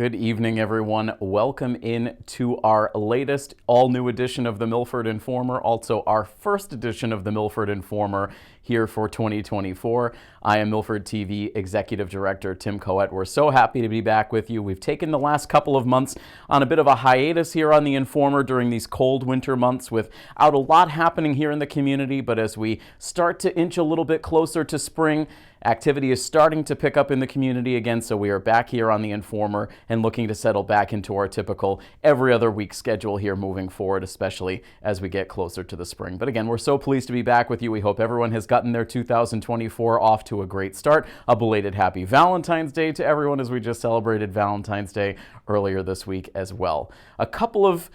Good evening, everyone. Welcome in to our latest all-new edition of the Milford Informer, also our first edition of the Milford Informer here for 2024. I am Milford TV Executive Director Tim Coet. We're so happy to be back with you. We've taken the last couple of months on a bit of a hiatus here on the Informer during these cold winter months without a lot happening here in the community, but as we start to inch a little bit closer to spring, activity is starting to pick up in the community again, so we are back here on the Informer and looking to settle back into our typical every other week schedule here moving forward, especially as we get closer to the spring. But again, we're so pleased to be back with you. We hope everyone has gotten their 2024 off to a great start. A belated happy Valentine's Day to everyone as we just celebrated Valentine's Day earlier this week as well. A couple of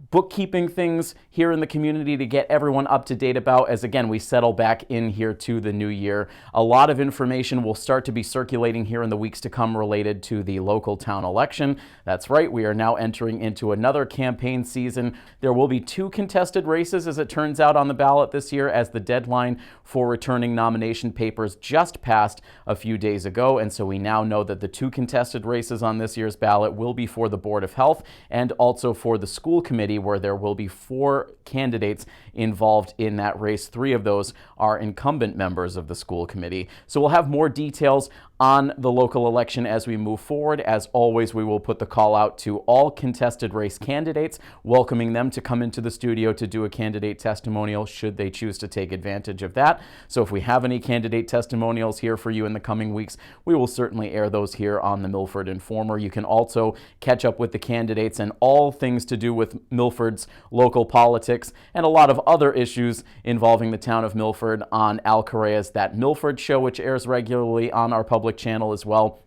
bookkeeping things here in the community to get everyone up to date about as, again, we settle back in here to the new year. A lot of information will start to be circulating here in the weeks to come related to the local town election. That's right, we are now entering into another campaign season. There will be 2 contested races, as it turns out, on the ballot this year, as the deadline for returning nomination papers just passed a few days ago. And so we now know that the 2 contested races on this year's ballot will be for the Board of Health and also for the school committee, where there will be 4 candidates involved in that race. 3 of those are incumbent members of the school committee. So we'll have more details on the local election as we move forward. As always, we will put the call out to all contested race candidates, welcoming them to come into the studio to do a candidate testimonial should they choose to take advantage of that. So if we have any candidate testimonials here for you in the coming weeks, we will certainly air those here on the Milford Informer. You can also catch up with the candidates and all things to do with Milford's local politics and a lot of other issues involving the town of Milford on Al Correa's That Milford Show, which airs regularly on our public channel as well.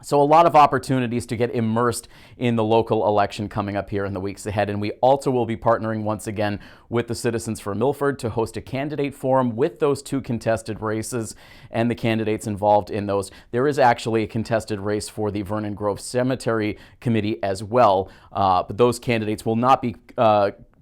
So a lot of opportunities to get immersed in the local election coming up here in the weeks ahead. And we also will be partnering once again with the Citizens for Milford to host a candidate forum with those 2 contested races and the candidates involved in those. There is actually a contested race for the Vernon Grove Cemetery Committee as well, but those candidates will not be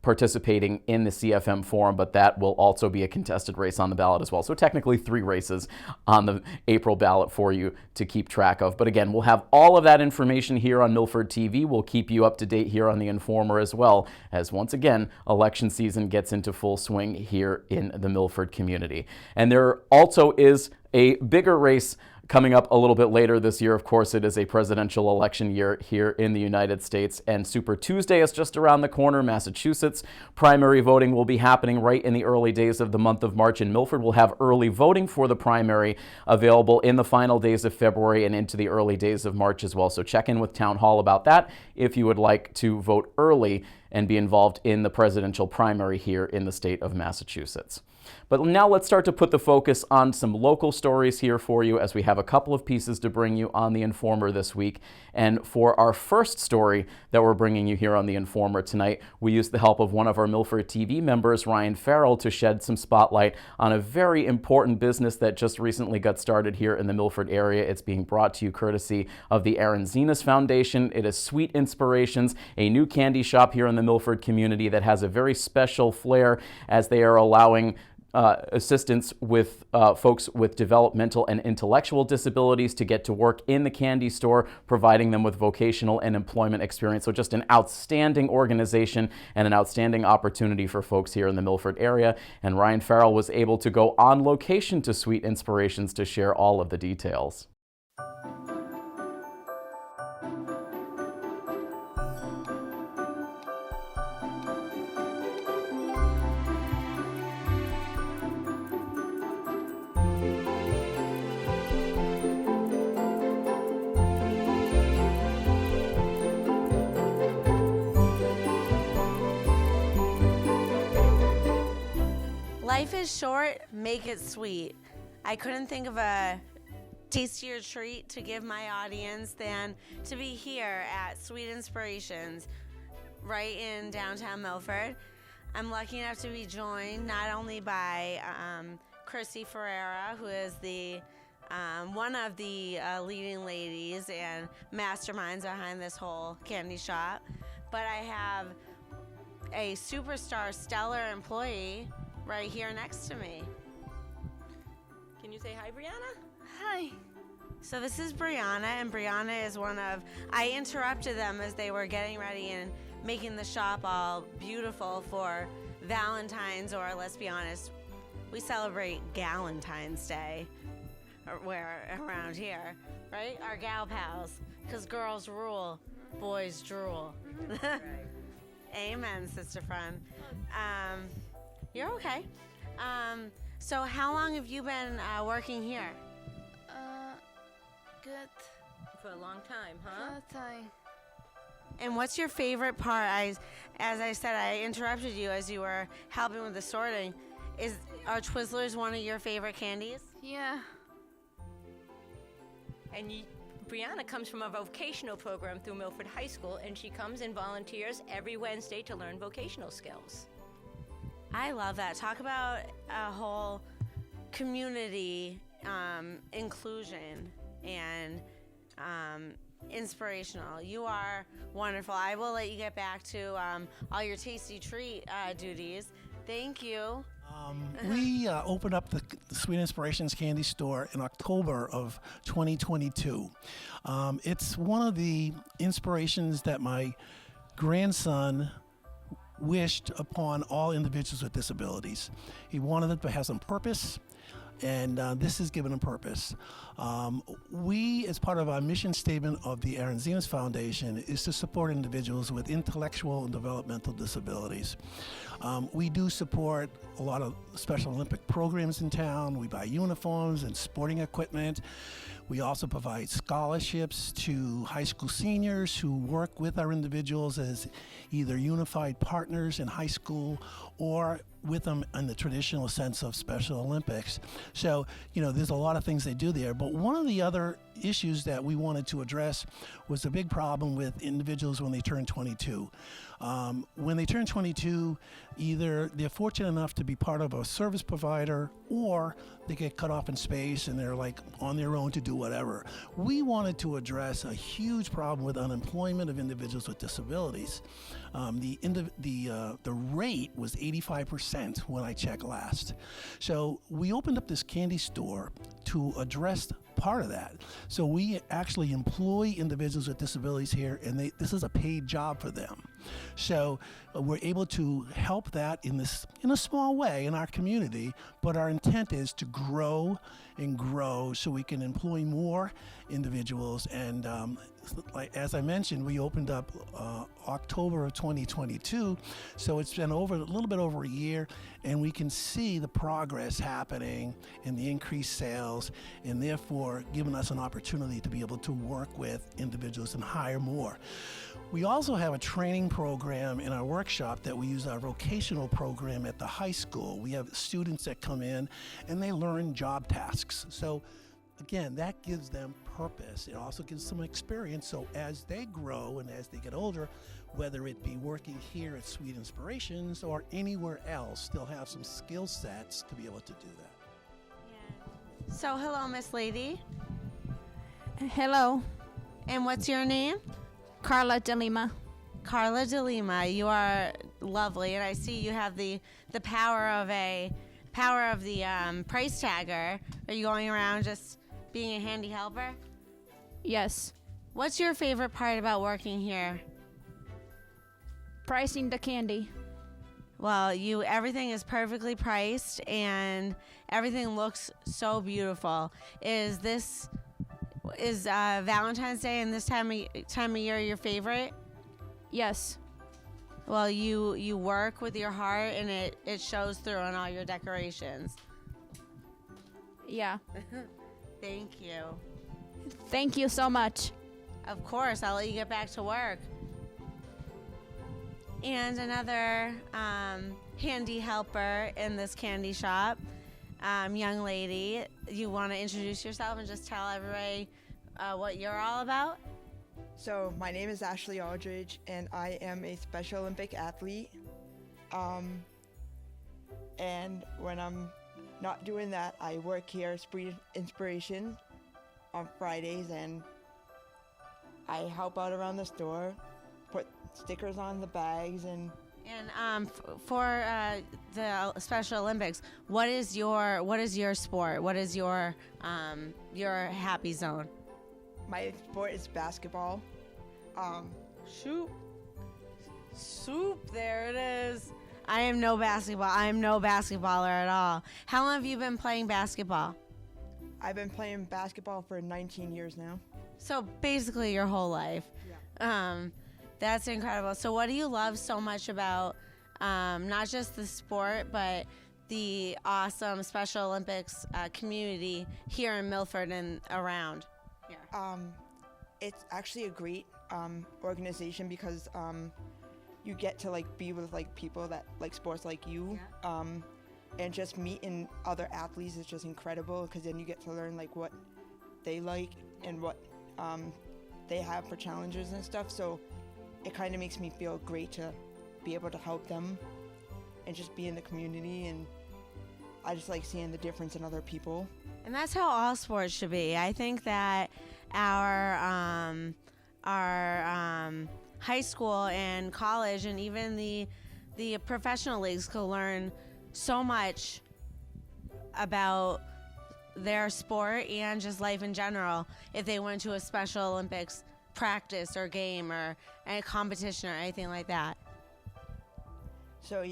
participating in the CFM forum, but that will also be a contested race on the ballot as well. So technically 3 races on the April ballot for you to keep track of. But again, we'll have all of that information here on Milford TV. We'll keep you up to date here on the Informer as well, as once again, election season gets into full swing here in the Milford community. And there also is a bigger race coming up a little bit later this year. Of course, it is a presidential election year here in the United States, and Super Tuesday is just around the corner. Massachusetts primary voting will be happening right in the early days of the month of March, and Milford will have early voting for the primary available in the final days of February and into the early days of March as well. So check in with Town Hall about that if you would like to vote early and be involved in the presidential primary here in the state of Massachusetts. But now let's start to put the focus on some local stories here for you, as we have a couple of pieces to bring you on the Informer this week. And for our first story that we're bringing you here on the Informer tonight, we used the help of one of our Milford TV members, Ryan Farrell, to shed some spotlight on a very important business that just recently got started here in the Milford area. It's being brought to you courtesy of the Aaron Zenus Foundation. It is Sweet Inspirations, a new candy shop here in the Milford community that has a very special flair, as they are allowing assistance with folks with developmental and intellectual disabilities to get to work in the candy store, providing them with vocational and employment experience. So just an outstanding organization and an outstanding opportunity for folks here in the Milford area. And Ryan Farrell was able to go on location to Sweet Inspirations to share all of the details. Life is short, make it sweet. I couldn't think of a tastier treat to give my audience than to be here at Sweet Inspirations right in downtown Milford. I'm lucky enough to be joined not only by Chrissy Ferreira, who is the one of the leading ladies and masterminds behind this whole candy shop, but I have a superstar stellar employee right here next to me. Can you say hi, Brianna? Hi. So this is Brianna, and Brianna is I interrupted them as they were getting ready and making the shop all beautiful for Valentine's, or let's be honest, we celebrate Galentine's Day around here, right? Our gal pals, because girls rule, boys drool. Right. Amen, sister friend. You're okay. So how long have you been working here? Good. For a long time, huh? For a time. And what's your favorite part? As I said, I interrupted you as you were helping with the sorting. Are Twizzlers one of your favorite candies? Yeah. And Brianna comes from a vocational program through Milford High School, and she comes and volunteers every Wednesday to learn vocational skills. I love that. Talk about a whole community inclusion and inspirational. You are wonderful. I will let you get back to all your tasty treat duties. Thank you. We opened up the Sweet Inspirations Candy Store in October of 2022. It's one of the inspirations that my grandson wished upon all individuals with disabilities. He wanted it to have some purpose, and this has given him purpose. We, as part of our mission statement of the Aaron Zenus Foundation, is to support individuals with intellectual and developmental disabilities. We do support a lot of Special Olympic programs in town. We buy uniforms and sporting equipment. We also provide scholarships to high school seniors who work with our individuals as either unified partners in high school or with them in the traditional sense of Special Olympics. So, there's a lot of things they do there. But one of the other issues that we wanted to address was a big problem with individuals when they turn 22. When they turn 22, either they're fortunate enough to be part of a service provider or they get cut off in space and they're like on their own to do whatever. We wanted to address a huge problem with unemployment of individuals with disabilities. The rate was 85% when I checked last. So we opened up this candy store to address part of that. So we actually employ individuals with disabilities here, and this is a paid job for them. So we're able to help that in a small way in our community, but our intent is to grow and grow so we can employ more individuals. And as I mentioned, we opened up October of 2022, so it's been a little bit over a year, and we can see the progress happening and the increased sales, and therefore giving us an opportunity to be able to work with individuals and hire more. We also have a training program in our workshop that we use our vocational program at the high school. We have students that come in and they learn job tasks. So again, that gives them purpose. It also gives them experience. So as they grow and as they get older, whether it be working here at Sweet Inspirations or anywhere else, they'll have some skill sets to be able to do that. Yeah. So hello, Miss Lady. Hello. And what's your name? Carla de Lima. Carla de Lima. You are lovely, and I see you have the power of the price tagger. Are you going around just being a handy helper? Yes. What's your favorite part about working here? Pricing the candy. Well, everything is perfectly priced and everything looks so beautiful. Is Valentine's Day and this time of year your favorite? Yes. Well, you work with your heart and it shows through on all your decorations. Yeah. Thank you. Thank you so much. Of course, I'll let you get back to work. And another handy helper in this candy shop, young lady, you want to introduce yourself and just tell everybody what you're all about? So my name is Ashley Aldridge, and I am a Special Olympic athlete. And when I'm not doing that, I work here at Sweet Inspiration on Fridays, and I help out around the store, put stickers on the bags, and And for the Special Olympics, what is your sport? What is your happy zone? My sport is basketball. Shoot. Soup, there it is. I am no basketballer at all. How long have you been playing basketball? I've been playing basketball for 19 years now. So basically your whole life. Yeah. That's incredible. So what do you love so much about not just the sport, but the awesome Special Olympics community here in Milford and around here? It's actually a great organization because you get to like be with like people that like sports like you, and just meeting other athletes is just incredible because then you get to learn like what they like and what they have for challenges and stuff. So it kind of makes me feel great to be able to help them and just be in the community, and I just like seeing the difference in other people. And that's how all sports should be. I think that our high school and college and even the professional leagues could learn so much about their sport and just life in general if they went to a Special Olympics practice or game or a competition or anything like that. So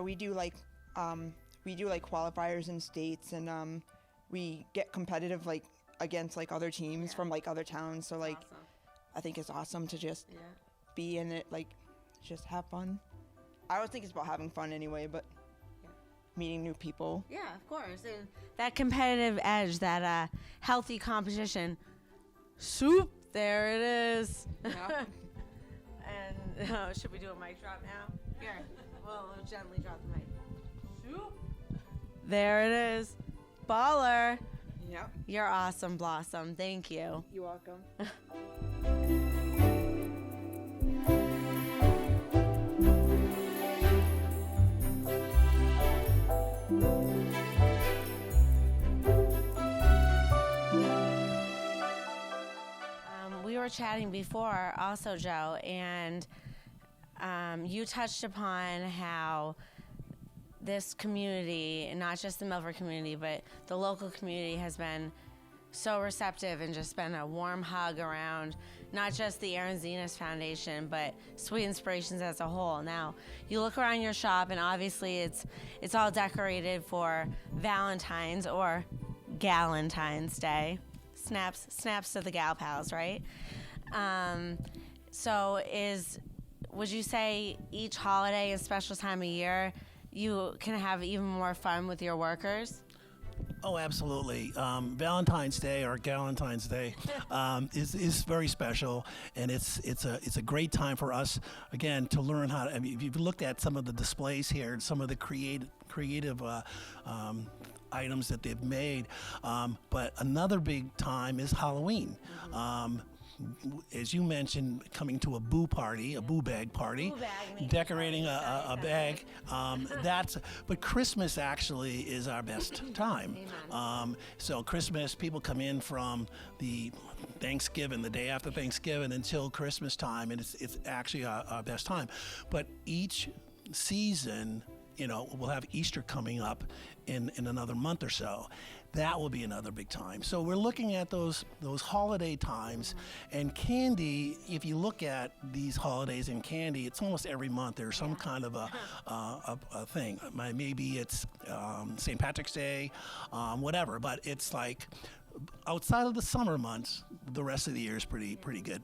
we do like qualifiers in states, and we get competitive like against like other teams from like other towns. So like Awesome. I think it's awesome to just be in it, like just have fun. I always think it's about having fun anyway, but meeting new people. Yeah, of course. And that competitive edge, that healthy competition. Soup, there it is. Yeah. And should we do a mic drop now? Here, we'll gently drop the mic. Soup. There it is. Baller. Yep. You're awesome, Blossom. Thank you. You're welcome. We were chatting before also, Joe, and you touched upon how this community, and not just the Milford community, but the local community has been so receptive and just been a warm hug around not just the Aaron Zenus Foundation, but Sweet Inspirations as a whole. Now, you look around your shop, and obviously it's all decorated for Valentine's or Galentine's Day. Snaps to the gal pals, right? Would you say each holiday and special time of year you can have even more fun with your workers? Oh, absolutely. Valentine's Day or Galentine's Day is very special, and it's a great time for us again to learn how to. I mean, if you've looked at some of the displays here, some of the creative items that they've made, but another big time is Halloween. As you mentioned, coming to a boo bag party, decorating a bag. But Christmas actually is our best time. So Christmas, people come in from the day after Thanksgiving until Christmas time, and it's actually our best time. But each season, we'll have Easter coming up in another month or so. That will be another big time. So we're looking at those holiday times, and candy. If you look at these holidays in candy, it's almost every month there's some kind of a thing. Maybe it's St. Patrick's Day, whatever. But it's like outside of the summer months, the rest of the year is pretty good.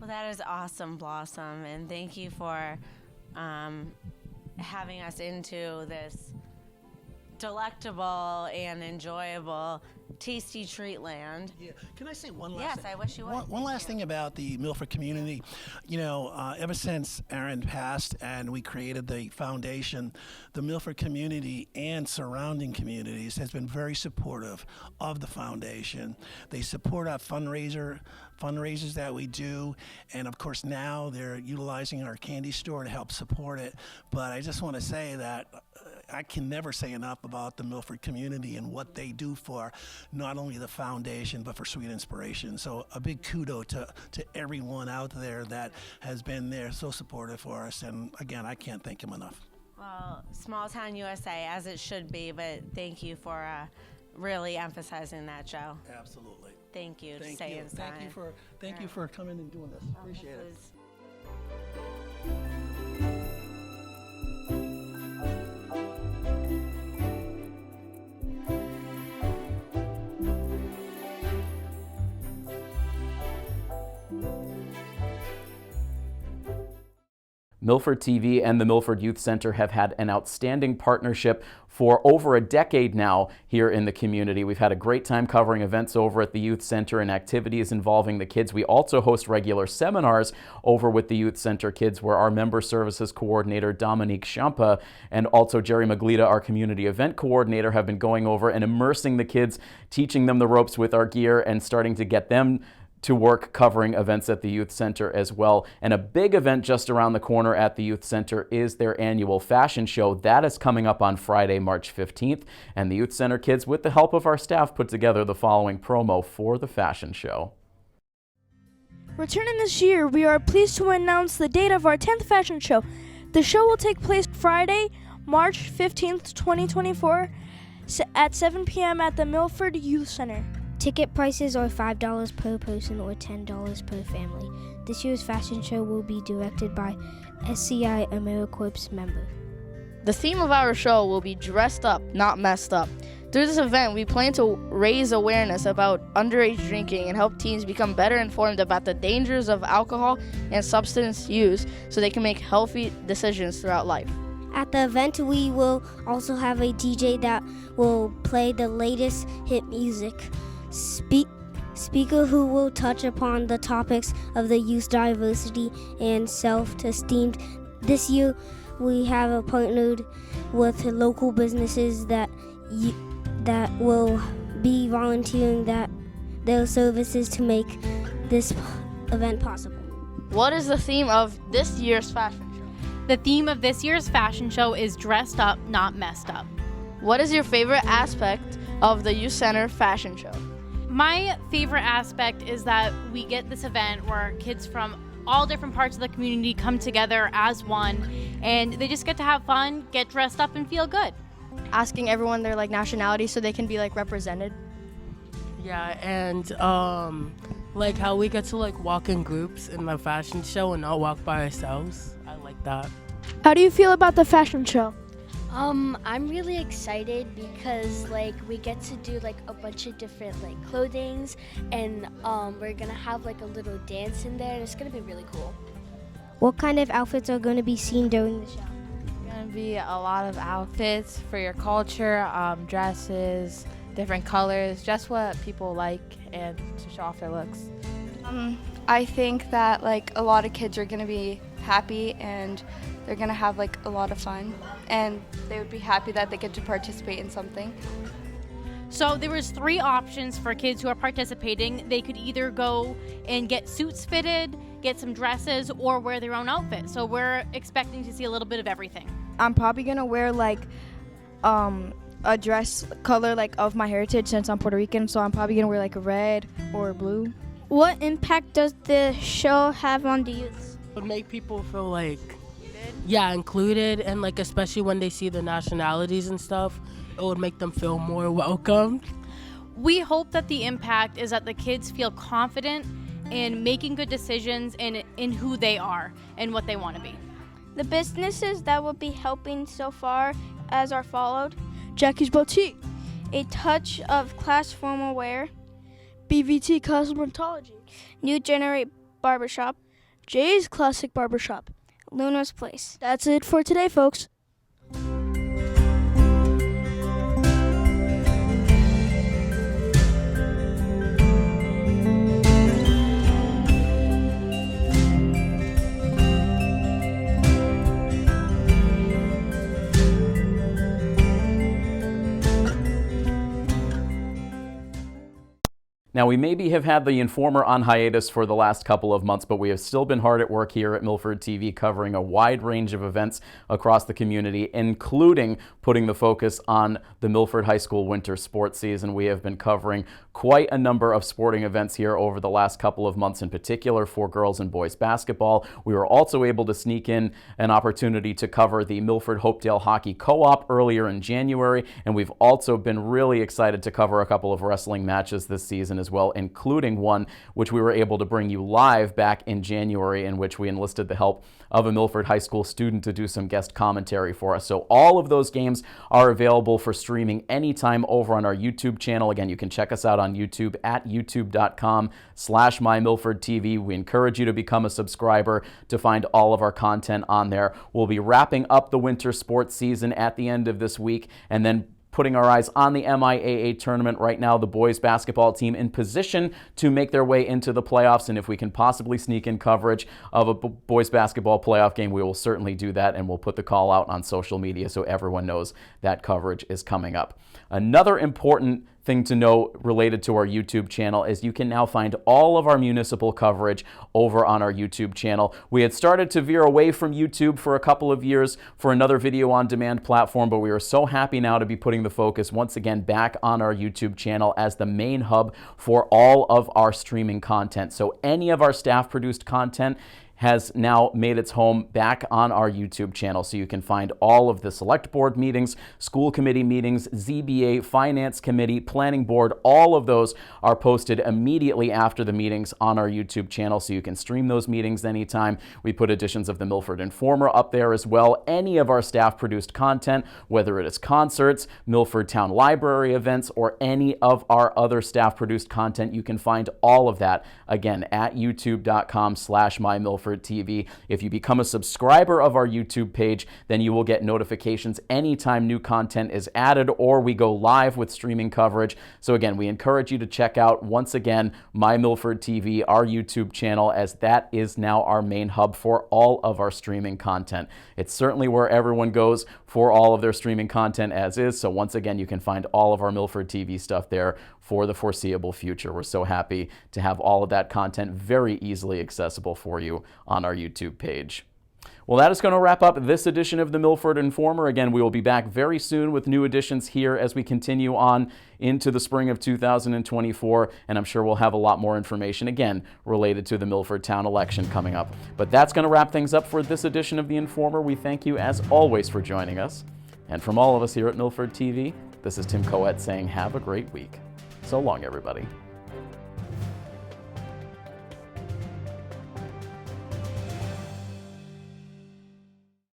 Well, that is awesome, Blossom, and thank you for having us into this delectable and enjoyable tasty treat land. Yeah. Can I say one last Yes, thing? I wish you would. One last thing about the Milford community. Ever since Aaron passed and we created the foundation, the Milford community and surrounding communities has been very supportive of the foundation. They support our fundraisers that we do, and of course now they're utilizing our candy store to help support it. But I just want to say that I can never say enough about the Milford community and what they do for not only the foundation but for Sweet Inspiration. So a big kudo to everyone out there that has been there so supportive for us. And again, I can't thank them enough. Well, small town USA, as it should be, but thank you for really emphasizing that, Joe. Absolutely. Thank you. Thank Stay you. inside. Thank you for coming and doing this. Appreciate it. Milford TV and the Milford Youth Center have had an outstanding partnership for over a decade now here in the community. We've had a great time covering events over at the Youth Center and activities involving the kids. We also host regular seminars over with the Youth Center kids where our Member Services Coordinator Dominique Champa and also Jerry Maglita, our Community Event Coordinator, have been going over and immersing the kids, teaching them the ropes with our gear and starting to get them to work covering events at the Youth Center as well. And a big event just around the corner at the Youth Center is their annual fashion show. That is coming up on Friday, March 15th. And the Youth Center kids, with the help of our staff, put together the following promo for the fashion show. Returning this year, we are pleased to announce the date of our 10th fashion show. The show will take place Friday, March 15th, 2024 at 7 p.m. at the Milford Youth Center. Ticket prices are $5 per person or $10 per family. This year's fashion show will be directed by SCI AmeriCorps member. The theme of our show will be Dressed Up, Not Messed Up. Through this event, we plan to raise awareness about underage drinking and help teens become better informed about the dangers of alcohol and substance use so they can make healthy decisions throughout life. At the event, we will also have a DJ that will play the latest hit music. Speaker who will touch upon the topics of the youth diversity and self-esteem. This year, we have partnered with local businesses that will be volunteering their services to make this event possible. What is the theme of this year's fashion show? The theme of this year's fashion show is Dressed Up, Not Messed Up. What is your favorite aspect of the Youth Center fashion show? My favorite aspect is that we get this event where kids from all different parts of the community come together as one, and they just get to have fun, get dressed up, and feel good. Asking everyone their nationality so they can be represented. Yeah, and how we get to walk in groups in the fashion show and not walk by ourselves. I like that. How do you feel about the fashion show? I'm really excited because we get to do a bunch of different clothings, and we're gonna have a little dance in there, and it's gonna be really cool. What kind of outfits are going to be seen during the show? Going to be a lot of outfits for your culture, dresses, different colors, just what people like and to show off their looks. I think that a lot of kids are going to be happy and they're going to have a lot of fun, and they would be happy that they get to participate in something. So there was 3 options for kids who are participating. They could either go and get suits fitted, get some dresses, or wear their own outfit. So we're expecting to see a little bit of everything. I'm probably gonna wear a dress color of my heritage since I'm Puerto Rican, so I'm probably gonna wear red or blue. What impact does the show have on the youth? It would make people feel included, and especially when they see the nationalities and stuff, it would make them feel more welcomed. We hope that the impact is that the kids feel confident in making good decisions in who they are and what they want to be. The businesses that will be helping so far as are followed: Jackie's Boutique, A Touch of Class Formal Wear, BVT Cosmetology, New Generate Barbershop, Jay's Classic Barbershop, Luna's Place. That's it for today, folks. Now, we maybe have had the Informer on hiatus for the last couple of months, but we have still been hard at work here at Milford TV covering a wide range of events across the community, including putting the focus on the Milford High School winter sports season. We have been covering quite a number of sporting events here over the last couple of months, in particular for girls and boys basketball. We were also able to sneak in an opportunity to cover the Milford Hopedale Hockey Co-op earlier in January, and we've also been really excited to cover a couple of wrestling matches this season as well, including one which we were able to bring you live back in January, in which we enlisted the help of a Milford High School student to do some guest commentary for us. So all of those games are available for streaming anytime over on our YouTube channel. Again, you can check us out on YouTube at youtube.com/MyMilfordTV. We encourage you to become a subscriber to find all of our content on there. We'll be wrapping up the winter sports season at the end of this week, and then putting our eyes on the MIAA tournament. Right now, the boys basketball team in position to make their way into the playoffs, and if we can possibly sneak in coverage of a boys basketball playoff game, we will certainly do that, and we'll put the call out on social media so everyone knows that coverage is coming up. Another important thing to know related to our YouTube channel is you can now find all of our municipal coverage over on our YouTube channel. We had started to veer away from YouTube for a couple of years for another video on demand platform, but we are so happy now to be putting the focus once again back on our YouTube channel as the main hub for all of our streaming content. So any of our staff produced content has now made its home back on our YouTube channel. So you can find all of the select board meetings, school committee meetings, ZBA, finance committee, planning board, all of those are posted immediately after the meetings on our YouTube channel. So you can stream those meetings anytime. We put editions of the Milford Informer up there as well. Any of our staff produced content, whether it is concerts, Milford Town Library events, or any of our other staff produced content, you can find all of that again at youtube.com/MyMilfordTV. If you become a subscriber of our YouTube page, then you will get notifications anytime new content is added or we go live with streaming coverage. So again, we encourage you to check out, once again, My Milford TV, our YouTube channel, as that is now our main hub for all of our streaming content. It's certainly where everyone goes for all of their streaming content as is. So once again, you can find all of our Milford TV stuff there for the foreseeable future. We're so happy to have all of that content very easily accessible for you on our YouTube page. Well, that is going to wrap up this edition of the Milford Informer. Again, we will be back very soon with new editions here as we continue on into the spring of 2024, and I'm sure we'll have a lot more information, again, related to the Milford Town election coming up. But that's going to wrap things up for this edition of the Informer. We thank you, as always, for joining us. And from all of us here at Milford TV, this is Tim Coet saying have a great week. So long, everybody.